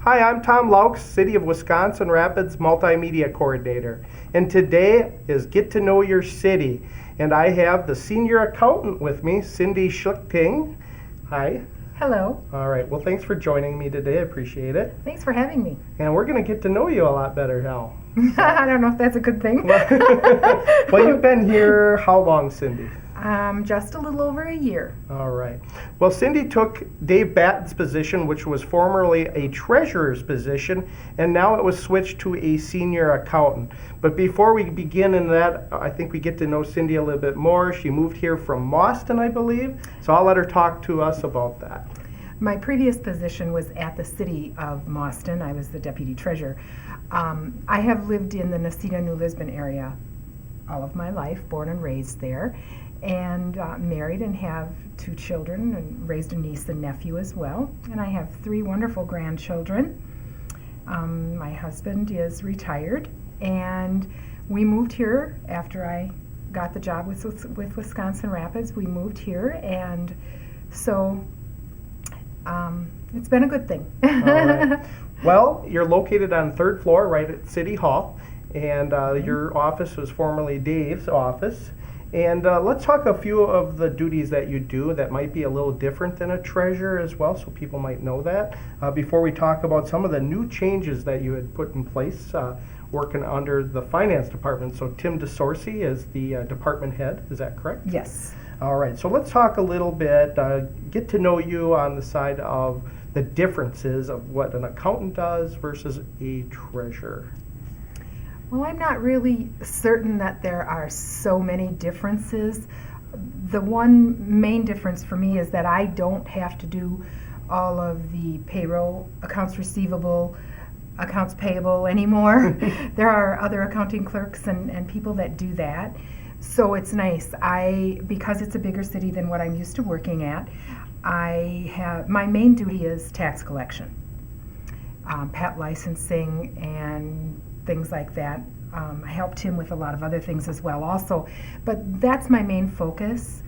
Hi, I'm Tom Loucks, City of Wisconsin Rapids Multimedia Coordinator. And today is Get to Know Your City. And I have the Senior Accountant with me, Cindy Schlichting. Hi. Hello. All right, well, thanks for joining me today. I appreciate it. Thanks for having me. And we're going to get to know you a lot better now. I don't know if that's a good thing. Well, you've been here how long, Cindy? Just a little over a year. All right. Well, Cindy took Dave Batten's position, which was formerly a treasurer's position, and now it was switched to a senior accountant. But before we begin in that, I think we get to know Cindy a little bit more. She moved here from Boston, I believe, so I'll let her talk to us about that. My previous position was at the City of Boston. I was the deputy treasurer. I have lived in the Necedah, New Lisbon area all of my life, born and raised there, and married and have 2 children and raised a niece and nephew as well. And I have 3 wonderful grandchildren. My husband is retired, and we moved here after I got the job with Wisconsin Rapids. We moved here, and so it's been a good thing. All right. Well, you're located on the 3rd floor right at City Hall, and your office was formerly Dave's office. And let's talk a few of the duties that you do that might be a little different than a treasurer as well, so people might know that, before we talk about some of the new changes that you had put in place working under the finance department. So Tim DeSorcy is the department head, is that correct? Yes. All right, so let's talk a little bit, get to know you on the side of the differences of what an accountant does versus a treasurer. Well, I'm not really certain that there are so many differences. The one main difference for me is that I don't have to do all of the payroll, accounts receivable, accounts payable anymore. There are other accounting clerks and people that do that. So it's nice. Because it's a bigger city than what I'm used to working at, my main duty is tax collection, PAT licensing and things like that. I helped him with a lot of other things as well also, but that's my main focus.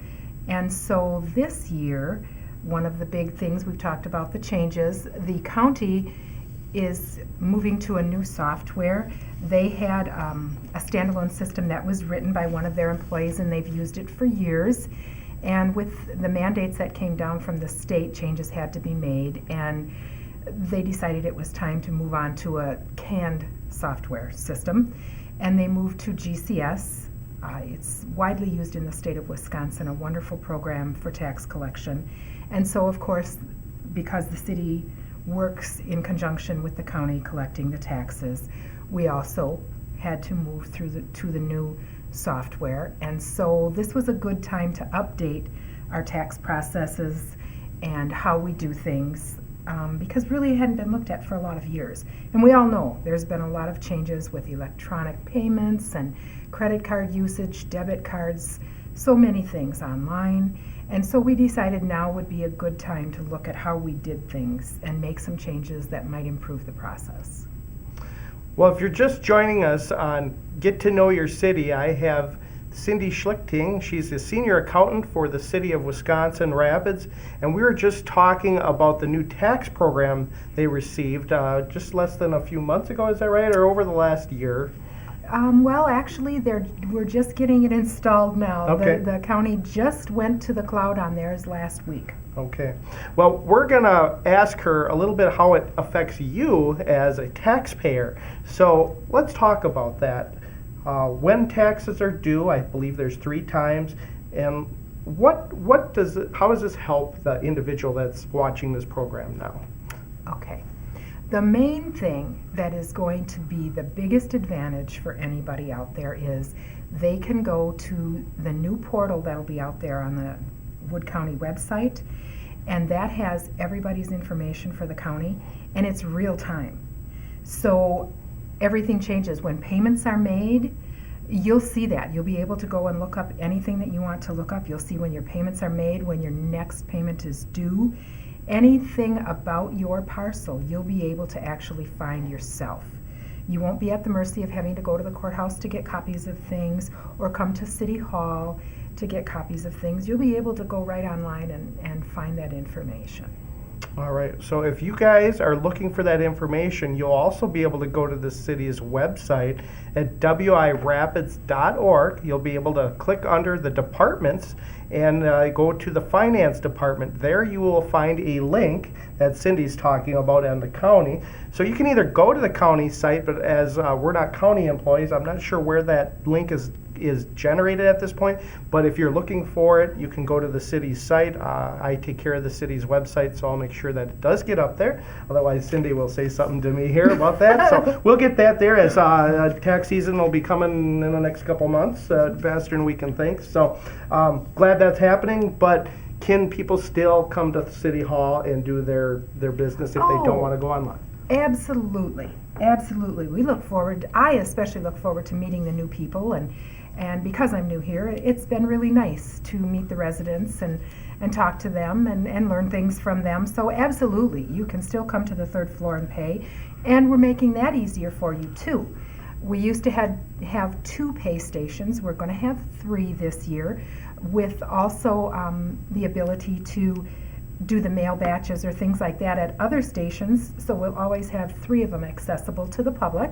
And so this year, one of the big things, we've talked about the changes, the county is moving to a new software. They had a standalone system that was written by one of their employees, and they've used it for years. And with the mandates that came down from the state, changes had to be made, and they decided it was time to move on to a canned software system, and they moved to GCS. It's widely used in the state of Wisconsin, a wonderful program for tax collection. And so, of course, because the city works in conjunction with the county collecting the taxes, we also had to move to the new software. And so this was a good time to update our tax processes and how we do things, because really it hadn't been looked at for a lot of years. And we all know there's been a lot of changes with electronic payments and credit card usage, debit cards, so many things online. And so we decided now would be a good time to look at how we did things and make some changes that might improve the process. Well, if you're just joining us on Get to Know Your City, I have Cindy Schlichting. She's the senior accountant for the City of Wisconsin Rapids, and we were just talking about the new tax program they received just less than a few months ago, is that right, or over the last year? Well, actually, we're just getting it installed now. Okay. The county just went to the cloud on theirs last week. Okay. Well, we're going to ask her a little bit how it affects you as a taxpayer. So let's talk about that. When taxes are due, I believe there's 3 times, and how does this help the individual that's watching this program now? Okay. The main thing that is going to be the biggest advantage for anybody out there is they can go to the new portal that'll be out there on the Wood County website, and that has everybody's information for the county, and it's real time. So everything changes. When payments are made, you'll see that. You'll be able to go and look up anything that you want to look up. You'll see when your payments are made, when your next payment is due. Anything about your parcel, you'll be able to actually find yourself. You won't be at the mercy of having to go to the courthouse to get copies of things or come to City Hall to get copies of things. You'll be able to go right online and find that information. All right, so if you guys are looking for that information, you'll also be able to go to the city's website at wirapids.org. You'll be able to click under the departments and go to the finance department. There you will find a link that Cindy's talking about on the county. So you can either go to the county site, but as we're not county employees, I'm not sure where that link is generated at this point, but if you're looking for it, you can go to the city's site. I take care of the city's website, so I'll make sure that it does get up there. Otherwise, Cindy will say something to me here about that. So we'll get that there as tax season will be coming in the next couple months, faster than we can think. So glad that's happening, but can people still come to City Hall and do their business if they don't want to go online? Absolutely. Absolutely. I especially look forward to meeting the new people, and because I'm new here, it's been really nice to meet the residents and talk to them and learn things from them. So absolutely, you can still come to the third floor and pay, and we're making that easier for you too. We used to have 2 pay stations. We're going to have 3 this year, with also the ability to do the mail batches or things like that at other stations, so we'll always have 3 of them accessible to the public.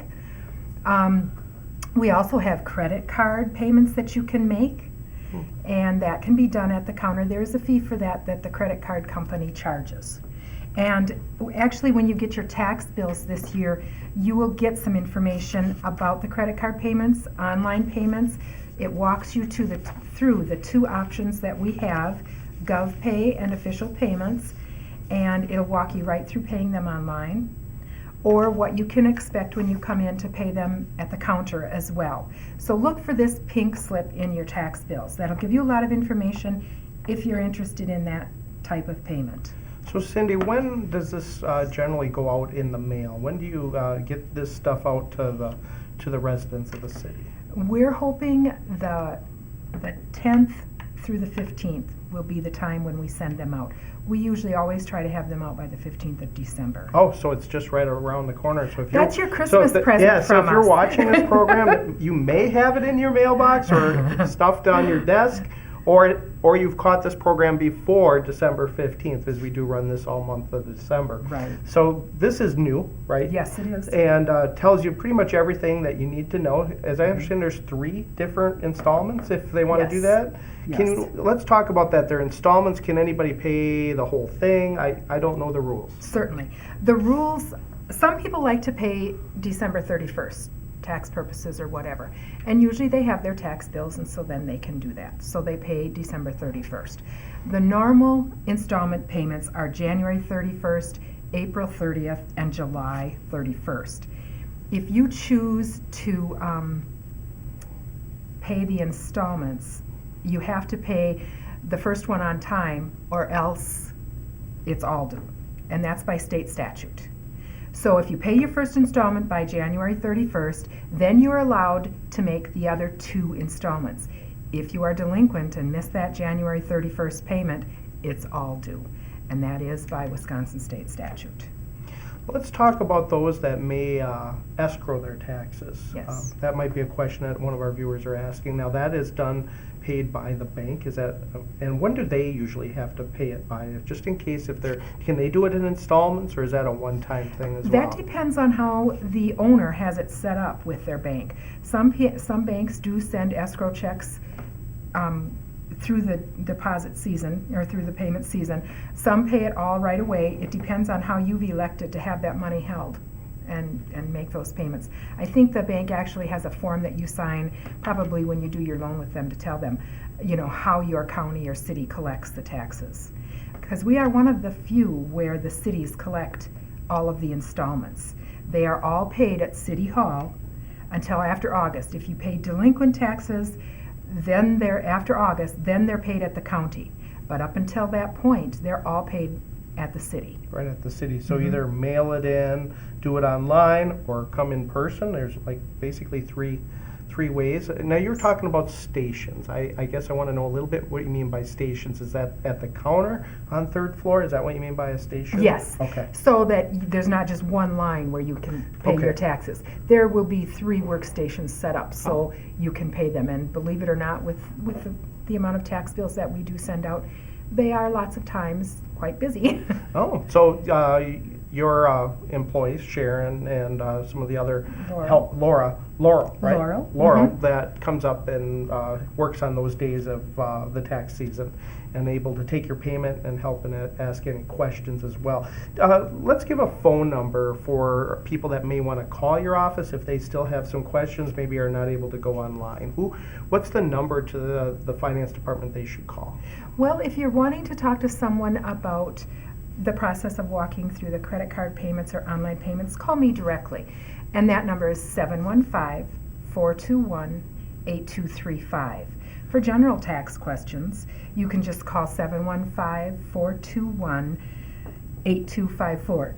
We also have credit card payments that you can make, and that can be done at the counter. There's a fee for that the credit card company charges. And actually, when you get your tax bills this year, you will get some information about the credit card payments, online payments. It walks you through the 2 options that we have, GovPay and official payments, and it'll walk you right through paying them online, or what you can expect when you come in to pay them at the counter as well. So look for this pink slip in your tax bills. That'll give you a lot of information if you're interested in that type of payment. So Cindy, when does this generally go out in the mail? When do you get this stuff out to the residents of the city? We're hoping the 10th through the 15th will be the time when we send them out. We usually always try to have them out by the 15th of December. Oh, so it's just right around the corner. So if that's your Christmas present yeah, so from if you're us. watching this program, you may have it in your mailbox or stuffed on your desk, or you've caught this program before December 15th, as we do run this all month of December. Right. So this is new, right? Yes, it is. And tells you pretty much everything that you need to know. As I understand, there's 3 different installments if they want to do that. Yes. Let's talk about that. Their installments, can anybody pay the whole thing? I don't know the rules. Certainly. The rules, some people like to pay December 31st, tax purposes or whatever. And usually they have their tax bills, and so then they can do that. So they pay December 31st. The normal installment payments are January 31st, April 30th, and July 31st. If you choose to pay the installments, you have to pay the first one on time, or else it's all due. And that's by state statute. So if you pay your first installment by January 31st, then you're allowed to make the other 2 installments. If you are delinquent and miss that January 31st payment, it's all due. And that is by Wisconsin state statute. Let's talk about those that may escrow their taxes. Yes. That might be a question that one of our viewers are asking. Now that is paid by the bank. Is that, and when do they usually have to pay it by? Just in case can they do it in installments, or is that a one-time thing as well? That depends on how the owner has it set up with their bank. Some banks do send escrow checks through the deposit season or through the payment season. Some pay it all right away. It depends on how you've elected to have that money held and make those payments. I think the bank actually has a form that you sign probably when you do your loan with them to tell them, how your county or city collects the taxes. Because we are one of the few where the cities collect all of the installments. They are all paid at City Hall until after August. If you pay delinquent taxes, then after August, then they're paid at the county. But up until that point, they're all paid at the city. Right at the city. So either mail it in, do it online, or come in person. There's basically three ways. Now you're talking about stations. I guess I want to know a little bit what you mean by stations. Is that at the counter on 3rd floor? Is that what you mean by a station? Yes. Okay. So that there's not just one line where you can pay your taxes. There will be 3 workstations set up so you can pay them. And believe it or not, with the amount of tax bills that we do send out, they are lots of times quite busy. Oh, so your employees, Sharon and some of the other Laurel, right? Laurel, that comes up and works on those days of the tax season and able to take your payment and help and ask any questions as well. Let's give a phone number for people that may want to call your office if they still have some questions, maybe are not able to go online. What's the number to the finance department they should call? Well, if you're wanting to talk to someone about the process of walking through the credit card payments or online payments, call me directly. And that number is 715-421-8235. For general tax questions, you can just call 715-421-8254.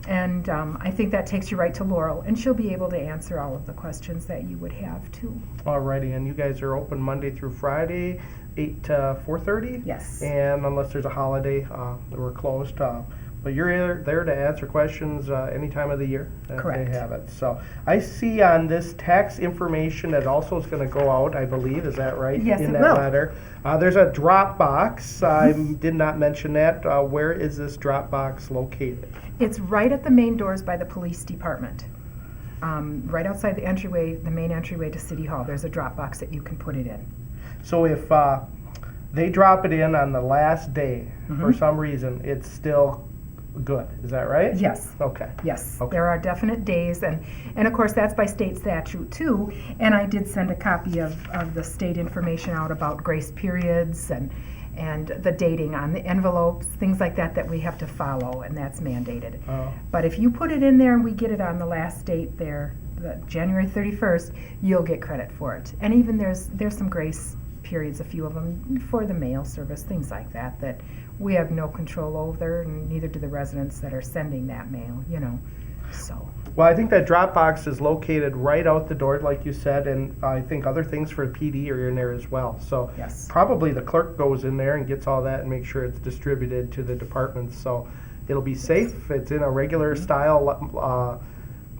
And I think that takes you right to Laurel, and she'll be able to answer all of the questions that you would have too. Alrighty, and you guys are open Monday through Friday, 8 to 4:30? Yes. And unless there's a holiday, we're closed. But you're there to answer questions any time of the year that Correct. they have it. So I see on this tax information that also is going to go out, I believe. Is that right? Yes, in it that will. letter. There's a drop box. I did not mention that. Where is this drop box located? It's right at the main doors by the police department. Right outside the entryway, the main entryway to City Hall, there's a drop box that you can put it in. So if they drop it in on the last day, for some reason, it's still good. Is that right? Yes. Okay. Yes, Okay. there are definite days, and of course that's by state statute too. And I did send a copy of the state information out about grace periods and the dating on the envelopes, things like that we have to follow, and that's mandated. Oh. But if you put it in there and we get it on the last date there, the January 31st, you'll get credit for it. And even there's some grace periods, a few of them, for the mail service, things like that we have no control over, and neither do the residents that are sending that mail, so. Well, I think that drop box is located right out the door, like you said, and I think other things for PD are in there as well. So Yes. probably the clerk goes in there and gets all that and makes sure it's distributed to the departments. So it'll be safe. It's in a regular style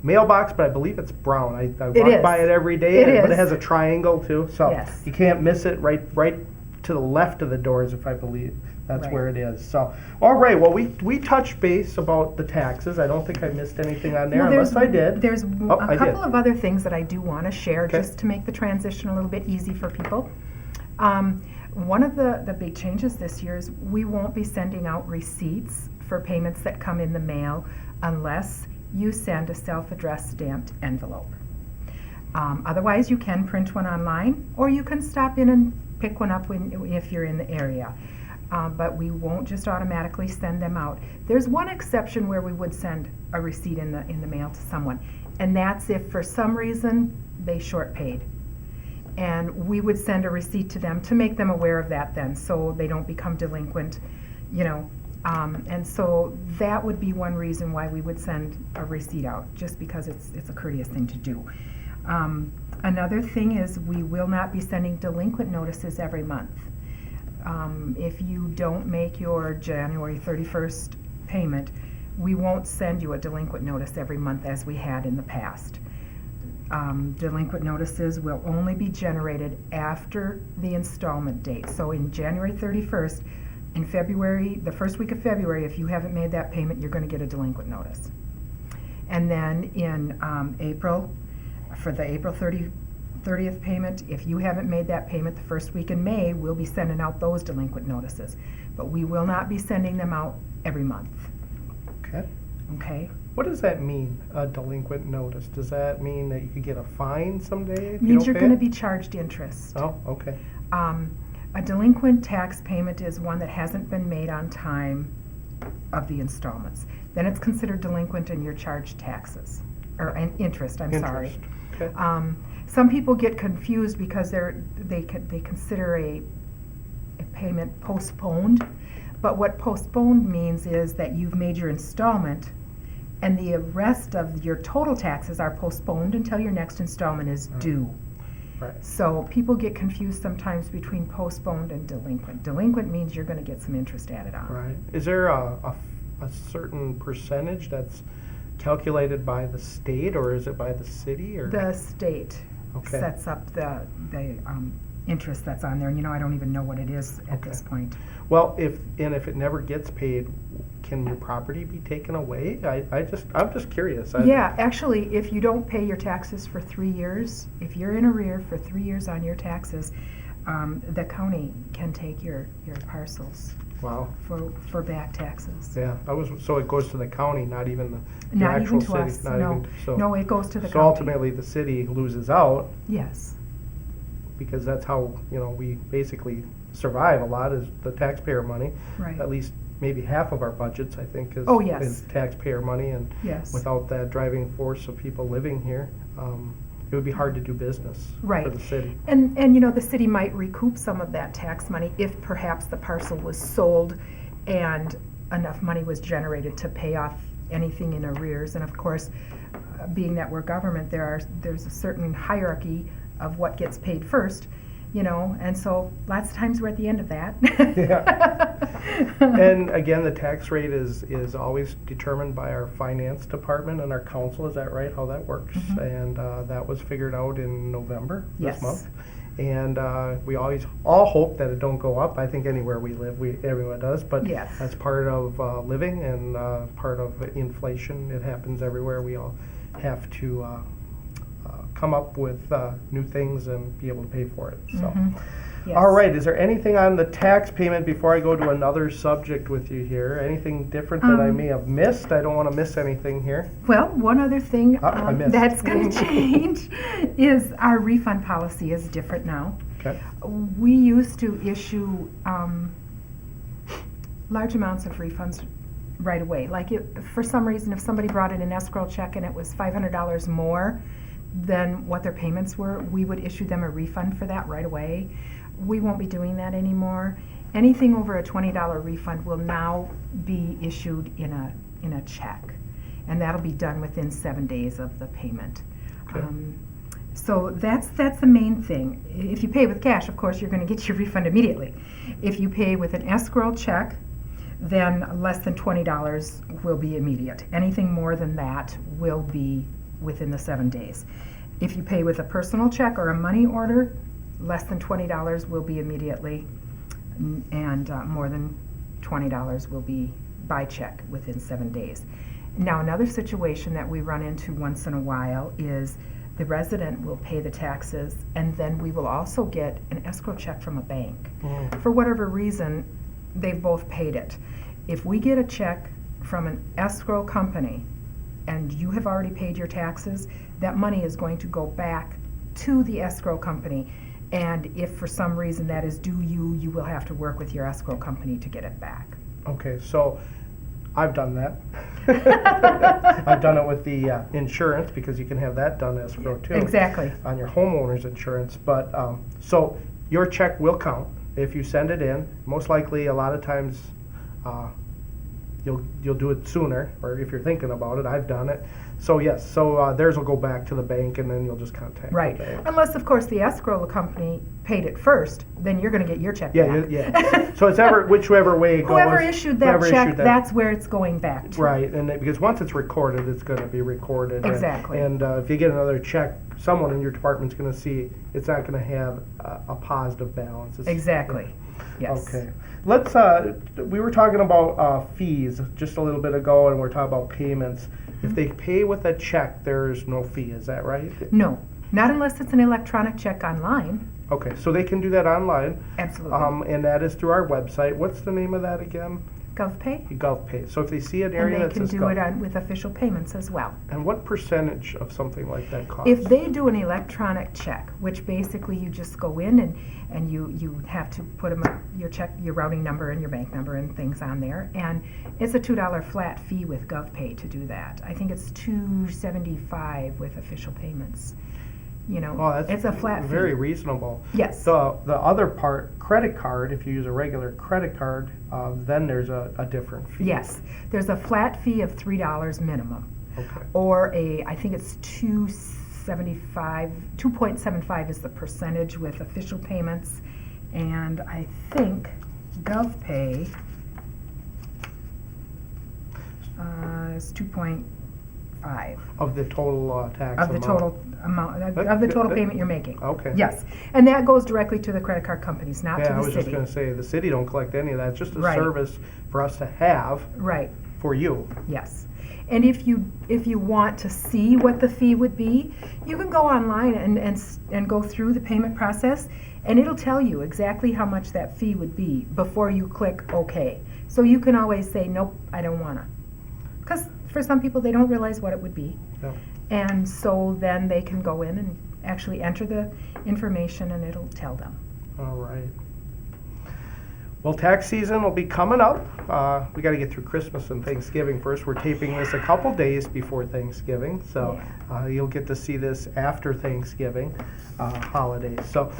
mailbox, but I believe it's brown. I walk by it every day, but it has a triangle too, so Yes. you can't miss it. Right to the left of the doors, if I believe. That's Right. where it is. So, all right. Well, we touched base about the taxes. I don't think I missed anything on there, Well, unless I did. There's I a couple did. of other things that I do want to share, Okay. just to make the transition a little bit easy for people. One of the big changes this year is we won't be sending out receipts for payments that come in the mail unless you send a self-addressed stamped envelope. Otherwise, you can print one online, or you can stop in and pick one up if you're in the area. But we won't just automatically send them out. There's one exception where we would send a receipt in the mail to someone, and that's if for some reason they short paid. And we would send a receipt to them to make them aware of that then, so they don't become delinquent, and so that would be one reason why we would send a receipt out, just because it's a courteous thing to do. Another thing is we will not be sending delinquent notices every month. If you don't make your January 31st payment, we won't send you a delinquent notice every month as we had in the past. Delinquent notices will only be generated after the installment date. So in January 31st, in February, the first week of February, if you haven't made that payment, you're going to get a delinquent notice. And then in April, for the April 30th payment, if you haven't made that payment the first week in May, we'll be sending out those delinquent notices. But we will not be sending them out every month. Okay. Okay? What does that mean, a delinquent notice? Does that mean that you could get a fine someday if you Means don't you're pay going to it? be charged interest. Oh, okay. A delinquent tax payment is one that hasn't been made on time of the installments. Then it's considered delinquent and you're charged taxes, or interest, I'm sorry. Okay. Some people get confused because they consider a payment postponed, but what postponed means is that you've made your installment and the rest of your total taxes are postponed until your next installment is due. Right. So people get confused sometimes between postponed and delinquent. Delinquent means you're going to get some interest added on. Right. Is there a certain percentage that's calculated by the state, or is it by the city? Or The state Okay. sets up the interest that's on there, and I don't even know what it is at this point. Well, if it never gets paid, can your property be taken away? I'm just curious. Yeah, actually, if you don't pay your taxes for 3 years, if you're in arrear for 3 years on your taxes, the county can take your parcels. Wow. For back taxes. Yeah, so it goes to the county, not even the Not actual even to city. us, Not no. even, so, No, it goes to the so county. ultimately, the city loses out Yes. because that's how we basically survive a lot is the taxpayer money. Right. At least maybe half of our budgets, I think, is, Oh, yes. is taxpayer money, and Yes. without that driving force of people living here, it would be hard to do business Right. for the city. And the city might recoup some of that tax money if perhaps the parcel was sold and enough money was generated to pay off anything in arrears. And of course, being that we're government, there's a certain hierarchy of what gets paid first, and so lots of times we're at the end of that. And again, the tax rate is always determined by our finance department and our council. Is that right? How that works? Mm-hmm. And that was figured out in November this Yes. month. And we always all hope that it don't go up. I think anywhere we live, everyone does. But Yes. that's part of living and part of inflation. It happens everywhere. We all have to come up with new things and be able to pay for it. So. Mhm. Yes. All right, is there anything on the tax payment before I go to another subject with you here? Anything different that I may have missed? I don't want to miss anything here. Well, one other thing I missed. that's going to change is our refund policy is different now. Okay. We used to issue large amounts of refunds right away. Like for some reason, if somebody brought in an escrow check and it was $500 more than what their payments were, we would issue them a refund for that right away. We won't be doing that anymore. Anything over a $20 refund will now be issued in a check, and that'll be done within 7 days of the payment. Okay. So that's the main thing. If you pay with cash, of course, you're going to get your refund immediately. If you pay with an escrow check, then less than $20 will be immediate. Anything more than that will be within the 7 days. If you pay with a personal check or a money order, less than $20 will be immediately, and more than $20 will be by check within 7 days. Now, another situation that we run into once in a while is the resident will pay the taxes, and then we will also get an escrow check from a bank. For whatever reason, they've both paid it. If we get a check from an escrow company and you have already paid your taxes, that money is going to go back to the escrow company. And if for some reason that is due you will have to work with your escrow company to get it back. Okay, so I've done that. I've done it with the insurance because you can have that done escrow too. Exactly. On your homeowner's insurance. But so your check will count if you send it in. Most likely, a lot of times, you'll do it sooner, or if you're thinking about it, I've done it. So yes, so theirs will go back to the bank, and then you'll just contact Right. the bank. Unless, of course, the escrow company paid it first, then you're going to get your check Yeah, back. yeah. So it's whichever way it goes. Whoever issued that whoever check, issued that- that's where it's going back to. Right, and because once it's recorded, it's going to be recorded. Exactly. And if you get another check, someone in your department's going to see it's not going to have a positive balance. Exactly. Yes. Okay. Let's. We were talking about fees just a little bit ago, and we're talking about payments. If they pay with a check, there's no fee. Is that right? No, not unless it's an electronic check online. Okay, so they can do that online. Absolutely. And that is through our website. What's the name of that again? GovPay. GovPay. So if they see an And area they that can says do it Gov, with official payments as well. and what percentage of something like that costs? If they do an electronic check, which basically you just go in and you have to put your check, your routing number and your bank number and things on there, and it's a $2 flat fee with GovPay to do that. I think it's $2.75 with official payments. That's it's a flat very fee. reasonable. Yes. The other part, credit card, if you use a regular credit card, then there's a different fee. Yes, there's a flat fee of $3 minimum, Okay. or I think it's 2.75 is the percentage with official payments, and I think GovPay is 2.5 Of the total tax of the amount. total amount of the total payment you're making. Okay. Yes, and that goes directly to the credit card companies, not to Yeah, I the was city. just gonna say, the city don't collect any of that, it's just a Right. service for us to have Right. for you. Yes. And if you want to see what the fee would be, you can go online and go through the payment process, and it'll tell you exactly how much that fee would be before you click OK. So you can always say, nope, I don't want to. Because for some people, they don't realize what it would be. Yeah. And so then they can go in and actually enter the information, and it'll tell them. All right. Well, tax season will be coming up. We got to get through Christmas and Thanksgiving first. We're taping this a couple days before Thanksgiving, so you'll get to see this after Thanksgiving holidays. So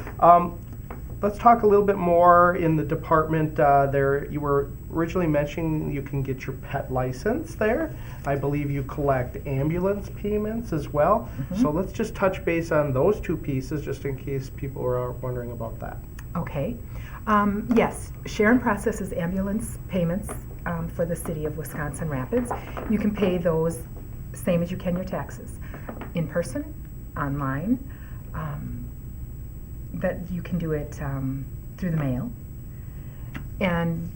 let's talk a little bit more in the department. There, you were originally mentioning you can get your pet license there. I believe you collect ambulance payments as well. So let's just touch base on those two pieces, just in case people are wondering about that. Okay. Yes, Sharon processes ambulance payments for the city of Wisconsin Rapids. You can pay those same as you can your taxes, in person, online. That you can do it through the mail. And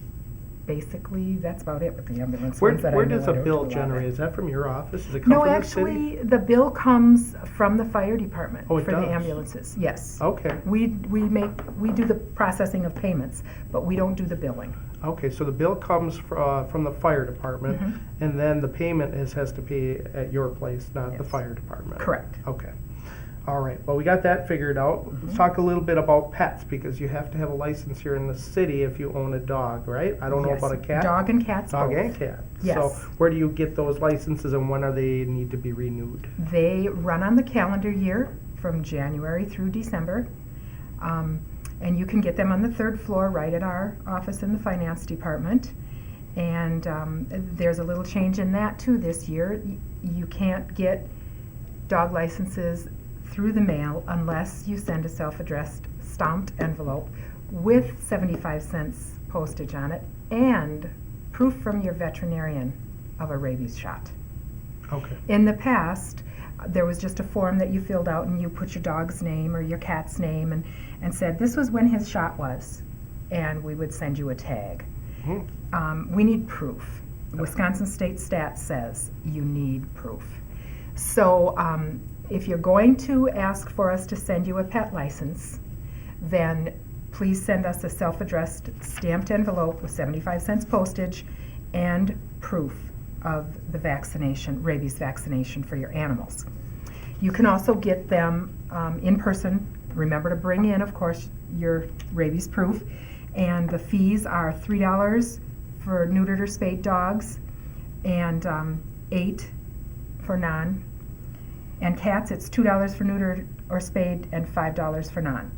basically, that's about it with the ambulance ones that I Where know. does I a don't bill do a lot of generate? it. Is that from your office? Does it come No, from the actually, city? the bill comes from the fire department Oh, it for the does? ambulances. Yes. Okay. We do the processing of payments, but we don't do the billing. Okay, so the bill comes from the fire department, and then the payment has to be at your place, not the Yes. fire department. Correct. Okay. All right. Well, we got that figured out. Let's talk a little bit about pets, because you have to have a license here in the city if you own a dog, right? I don't know Yes. about a cat. Dog and cats Dog both. and cat. Yes. So where do you get those licenses, and when are they need to be renewed? They run on the calendar year from January through December. And you can get them on the third floor right at our office in the finance department. And there's a little change in that too this year. You can't get dog licenses through the mail unless you send a self-addressed stamped envelope with 75 cents postage on it and proof from your veterinarian of a rabies shot. Okay. In the past, there was just a form that you filled out and you put your dog's name or your cat's name and said this was when his shot was, and we would send you a tag. We need proof. Wisconsin State Stat says you need proof. So if you're going to ask for us to send you a pet license, then please send us a self-addressed stamped envelope with 75 cents postage and proof of the vaccination, rabies vaccination for your animals. You can also get them in person. Remember to bring in, of course, your rabies proof. And the fees are $3 for neutered or spayed dogs and $8 for non. And cats, it's $2 for neutered or spayed and $5 for non.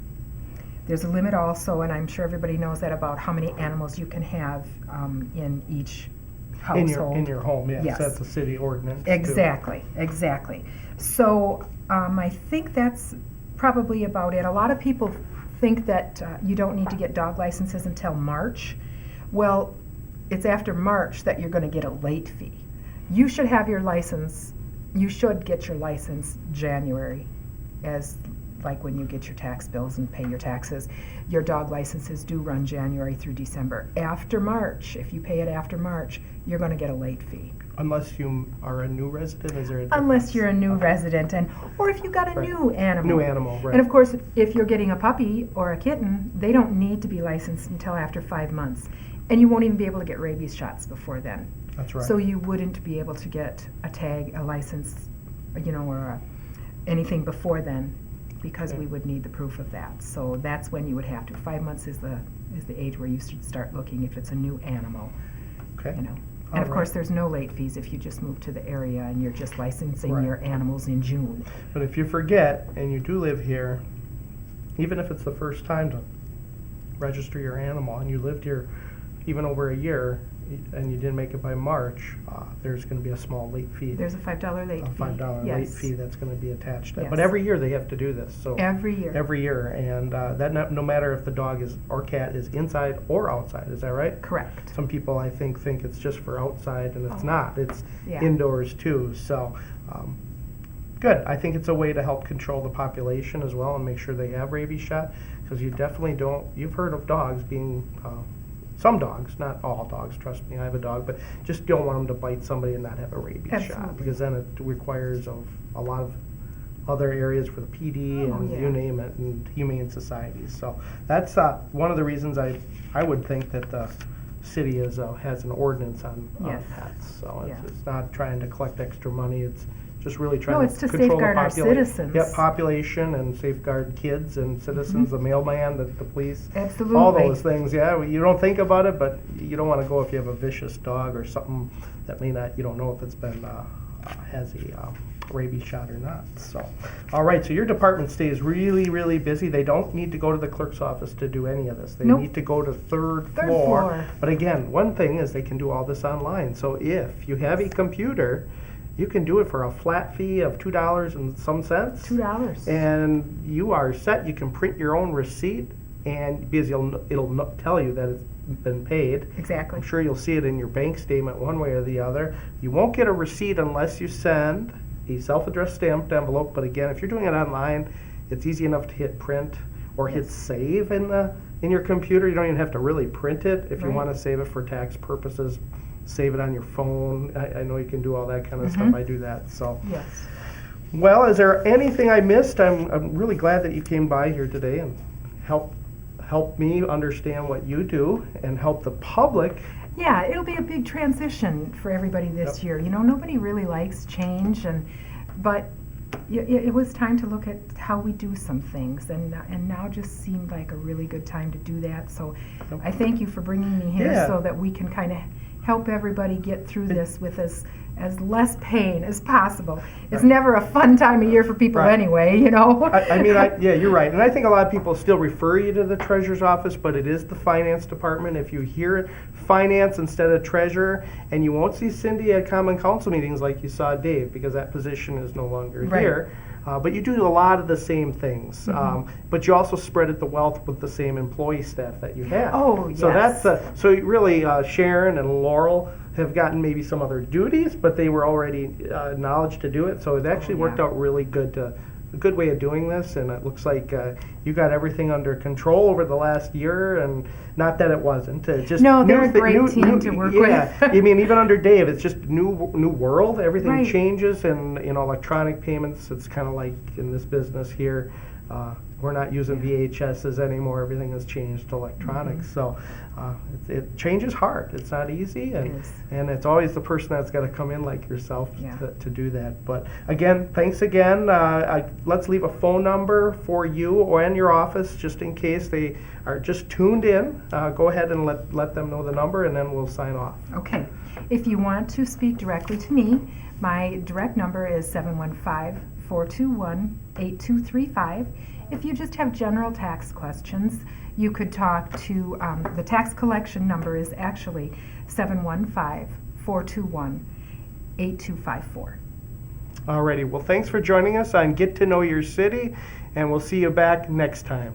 There's a limit also, and I'm sure everybody knows that, about how many animals you can have in each household. In your home, yes. Yes. That's a city ordinance. too. Exactly. So I think that's probably about it. A lot of people think that you don't need to get dog licenses until March. Well, it's after March that you're going to get a late fee. You should have your license, you should get your license January, as like when you get your tax bills and pay your taxes. Your dog licenses do run January through December. After March, if you pay it after March, you're going to get a late fee. Unless you are a new resident, is there a Unless you're a new resident, or if you got a Right. new animal. New animal, right. And of course, if you're getting a puppy or a kitten, they don't need to be licensed until after 5 months. And you won't even be able to get rabies shots before then. That's right. So you wouldn't be able to get a tag, a license, or anything before then, because we would need the proof of that. So that's when you would have to. 5 months is the age where you should start looking if it's a new animal. Okay. And of All course, right. there's no late fees if you just move to the area and you're just licensing Right. your animals in June. But if you forget and you do live here, even if it's the first time to register your animal and you lived here even over a year and you didn't make it by March, there's going to be a small late fee. There's a $5 late A fee. $5 late Yes. fee that's going to be attached to it. Yes. But every year they have to do this. So Every year. Every year, and that no matter if the dog is or cat is inside or outside. Is that right? Correct. Some people I think it's just for outside, and it's not. It's Yeah. indoors too. So Good. I think it's a way to help control the population as well and make sure they have rabies shot, because you definitely don't, you've heard of dogs being, some dogs, not all dogs, trust me, I have a dog, but just don't want them to bite somebody and not have a rabies shot, Absolutely. because then it requires of a lot of other areas for the PD and yeah. you name it, and humane societies. So that's one of the reasons I would think that the city has an ordinance on Yes. pets. So Yeah. it's not trying to collect extra money. It's just really No, trying it's to control safeguard the our citizens. Yeah, population and safeguard kids and citizens, the mailman, the police. Absolutely. All those things, yeah. You don't think about it, but you don't want to go if you have a vicious dog or something that may not, you don't know if it's been, has a rabies shot or not. So, all right, so your department stays really, really busy. They don't need to go to the clerk's office to do any of this. They Nope. need to go to third Third floor. floor. But again, one thing is they can do all this online. So if you have a computer, you can do it for a flat fee of $2 and some cents. $2. And you are set. You can print your own receipt, and because it'll tell you that it's been paid. Exactly. I'm sure you'll see it in your bank statement one way or the other. You won't get a receipt unless you send a self-addressed stamped envelope. But again, if you're doing it online, it's easy enough to hit print or hit save in your computer. You don't even have to really print it. If you Right. want to save it for tax purposes, save it on your phone. I know you can do all that kind of stuff. I do that. So, Yes. well, is there anything I missed? I'm really glad that you came by here today and help me understand what you do and help the public. Yeah, it'll be a big transition for everybody this Yep. year. You know, nobody really likes change, but it was time to look at how we do some things, and now just seemed like a really good time to do that. So Yep. I thank you for bringing me here Yeah. so that we can kind of help everybody get through this with as less pain as possible. It's Right. never a fun time of year for people Right. anyway, you know? Yeah, you're right. And I think a lot of people still refer you to the treasurer's office, but it is the finance department. If you hear finance instead of treasurer, and you won't see Cindy at common council meetings like you saw Dave, because that position is no longer Right. here. But you do a lot of the same things. But you also spread the wealth with the same employee staff that you have. Oh, So yes. so really Sharon and Laurel have gotten maybe some other duties, but they were already knowledge to do it. So it actually worked yeah. out really good. A good way of doing this, and it looks like you got everything under control over the last year. And not that it wasn't. Just No, they're a new great team to work yeah. with. I mean, even under Dave, it's just new world. Everything Right. changes, and electronic payments. It's kind of like in this business here. We're not using VHSs anymore. Everything has changed to electronics. So it change is hard. It's not easy, and it's always the person that's got to come in like yourself to do that. But again, thanks again. Let's leave a phone number for you or in your office just in case they are just tuned in. Go ahead and let them know the number, and then we'll sign off. Okay. If you want to speak directly to me, my direct number is 715-421-8235. If you just have general tax questions, you could talk to, the tax collection number is actually 715-421-8254. Alrighty, well, thanks for joining us on Get to Know Your City, and we'll see you back next time.